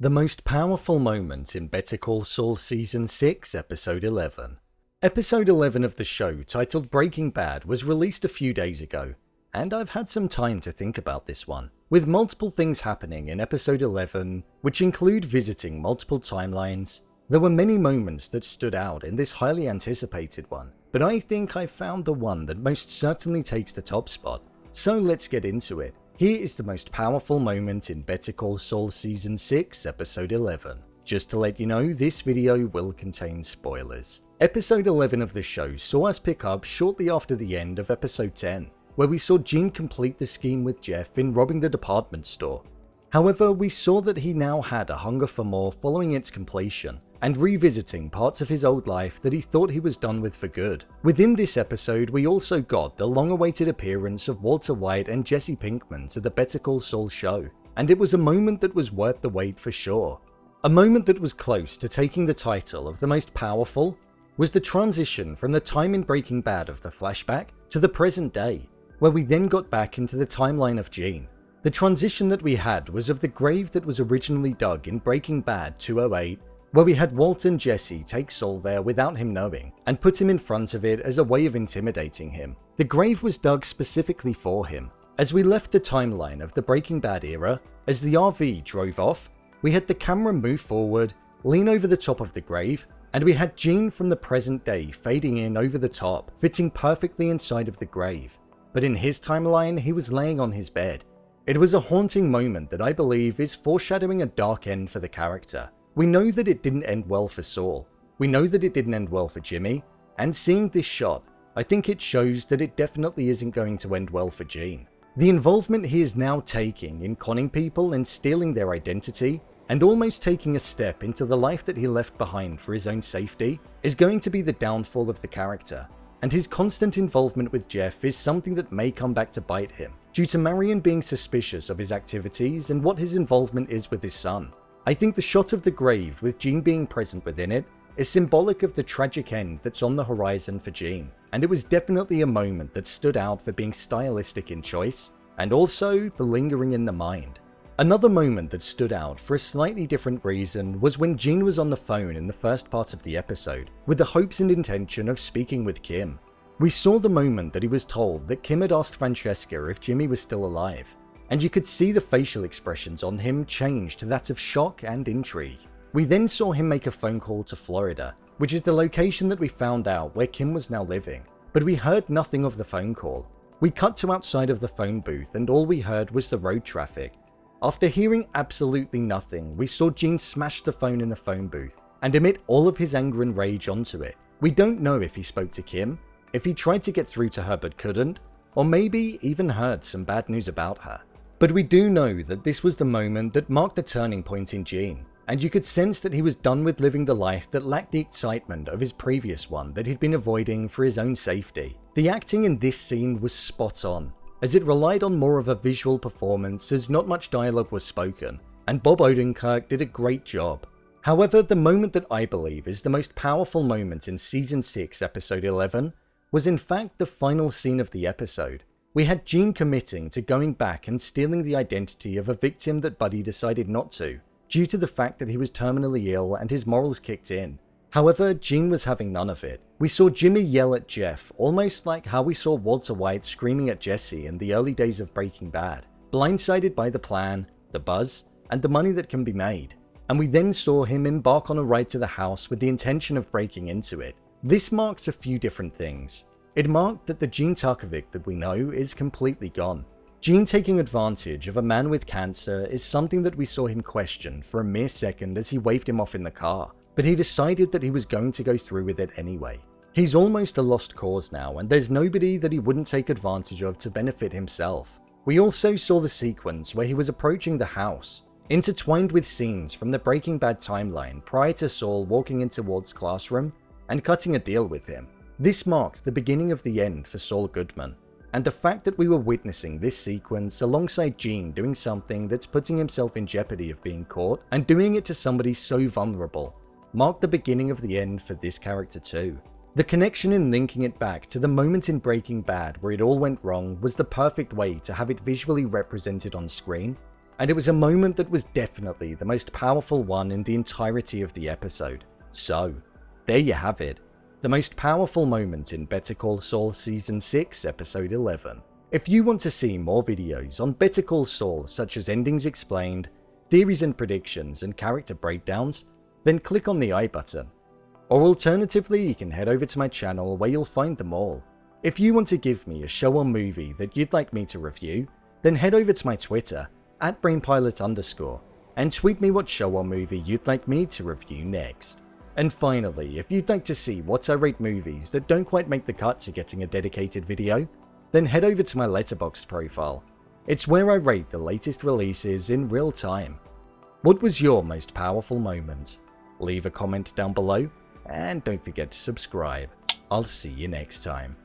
The most powerful moment in Better Call Saul Season 6, Episode 11. Episode 11 of the show, titled Breaking Bad, was released a few days ago, and I've had some time to think about this one, with multiple things happening in Episode 11, which include visiting multiple timelines. There were many moments that stood out in this highly anticipated one, but I think I found the one that most certainly takes the top spot. So let's get into it. Here is the most powerful moment in Better Call Saul Season 6, Episode 11. Just to let you know, this video will contain spoilers. Episode 11 of the show saw us pick up shortly after the end of Episode 10, where we saw Gene complete the scheme with Jeff in robbing the department store. However, we saw that he now had a hunger for more following its completion, and revisiting parts of his old life that he thought he was done with for good. Within this episode, we also got the long-awaited appearance of Walter White and Jesse Pinkman to the Better Call Saul show, and it was a moment that was worth the wait for sure. A moment that was close to taking the title of the most powerful was the transition from the time in Breaking Bad of the flashback to the present day, where we then got back into the timeline of Gene. The transition that we had was of the grave that was originally dug in Breaking Bad 208, where we had Walt and Jesse take Saul there without him knowing, and put him in front of it as a way of intimidating him. The grave was dug specifically for him. As we left the timeline of the Breaking Bad era, as the RV drove off, we had the camera move forward, lean over the top of the grave, and we had Gene from the present day fading in over the top, fitting perfectly inside of the grave. But in his timeline, he was laying on his bed. It was a haunting moment that I believe is foreshadowing a dark end for the character. We know that it didn't end well for Saul. We know that it didn't end well for Jimmy. And seeing this shot, I think it shows that it definitely isn't going to end well for Gene. The involvement he is now taking in conning people and stealing their identity, and almost taking a step into the life that he left behind for his own safety, is going to be the downfall of the character. And his constant involvement with Jeff is something that may come back to bite him, due to Marion being suspicious of his activities and what his involvement is with his son. I think the shot of the grave with Gene being present within it is symbolic of the tragic end that's on the horizon for Gene, and it was definitely a moment that stood out for being stylistic in choice, and also for lingering in the mind. Another moment that stood out for a slightly different reason was when Gene was on the phone in the first part of the episode, with the hopes and intention of speaking with Kim. We saw the moment that he was told that Kim had asked Francesca if Jimmy was still alive, and you could see the facial expressions on him change to that of shock and intrigue. We then saw him make a phone call to Florida, which is the location that we found out where Kim was now living, but we heard nothing of the phone call. We cut to outside of the phone booth and all we heard was the road traffic. After hearing absolutely nothing, we saw Gene smash the phone in the phone booth and emit all of his anger and rage onto it. We don't know if he spoke to Kim, if he tried to get through to her but couldn't, or maybe even heard some bad news about her. But we do know that this was the moment that marked the turning point in Gene, and you could sense that he was done with living the life that lacked the excitement of his previous one that he'd been avoiding for his own safety. The acting in this scene was spot on, as it relied on more of a visual performance as not much dialogue was spoken, and Bob Odenkirk did a great job. However, the moment that I believe is the most powerful moment in Season 6, Episode 11, was in fact the final scene of the episode. We had Gene committing to going back and stealing the identity of a victim that Buddy decided not to, due to the fact that he was terminally ill and his morals kicked in. However, Gene was having none of it. We saw Jimmy yell at Jeff, almost like how we saw Walter White screaming at Jesse in the early days of Breaking Bad, blindsided by the plan, the buzz, and the money that can be made. And we then saw him embark on a ride to the house with the intention of breaking into it. This marks a few different things. It marked that the Gene Tarkovic that we know is completely gone. Gene taking advantage of a man with cancer is something that we saw him question for a mere second as he waved him off in the car, but he decided that he was going to go through with it anyway. He's almost a lost cause now, and there's nobody that he wouldn't take advantage of to benefit himself. We also saw the sequence where he was approaching the house, intertwined with scenes from the Breaking Bad timeline prior to Saul walking into Walt's classroom and cutting a deal with him. This marked the beginning of the end for Saul Goodman, and the fact that we were witnessing this sequence alongside Gene doing something that's putting himself in jeopardy of being caught, and doing it to somebody so vulnerable, marked the beginning of the end for this character too. The connection in linking it back to the moment in Breaking Bad where it all went wrong was the perfect way to have it visually represented on screen, and it was a moment that was definitely the most powerful one in the entirety of the episode. So, there you have it, the most powerful moment in Better Call Saul Season 6, Episode 11. If you want to see more videos on Better Call Saul such as endings explained, theories and predictions, and character breakdowns, then click on the I button. Or alternatively, you can head over to my channel where you'll find them all. If you want to give me a show or movie that you'd like me to review, then head over to my Twitter, @brainpilot_, and tweet me what show or movie you'd like me to review next. And finally, if you'd like to see what I rate movies that don't quite make the cut to getting a dedicated video, then head over to my Letterboxd profile. It's where I rate the latest releases in real time. What was your most powerful moment? Leave a comment down below, and don't forget to subscribe. I'll see you next time.